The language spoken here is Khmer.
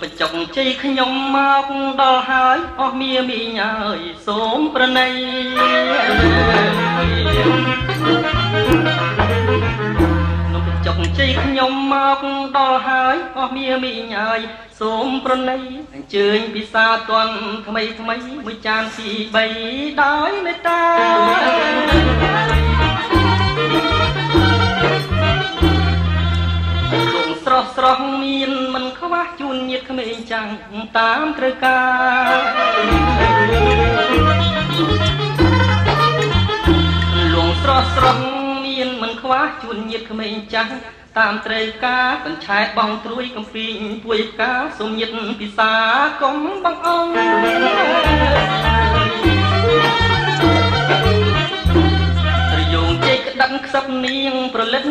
បញ្ចុកជ័យខ្ញុំមកដល់ហើយអស់មាមីញ៉ើយសូមប្រណីនំបញ្ចុកជ័យខ្ញុំមកដល់ហើយអស់មាមីញ៉ើយសូមប្រណីអញ្ជើញពិសាទន់ថ្មីមួយចានទី3ដោយមេត្តាស្រស់មានមិនខ្វះជូនញាតិក្មេងចាំងតាមត្រូវការលងស្រស់មានមិនខ្វះជូនញាតិក្មេងចាំងតាមត្រូវការកញ្ឆែតបងត្រួយកំពីងពួយផ្កាសុំញាតិពិសាកុំបងអង្គប្រយោងជ័យក្តាប់ខ្សឹបនាងប្រលិត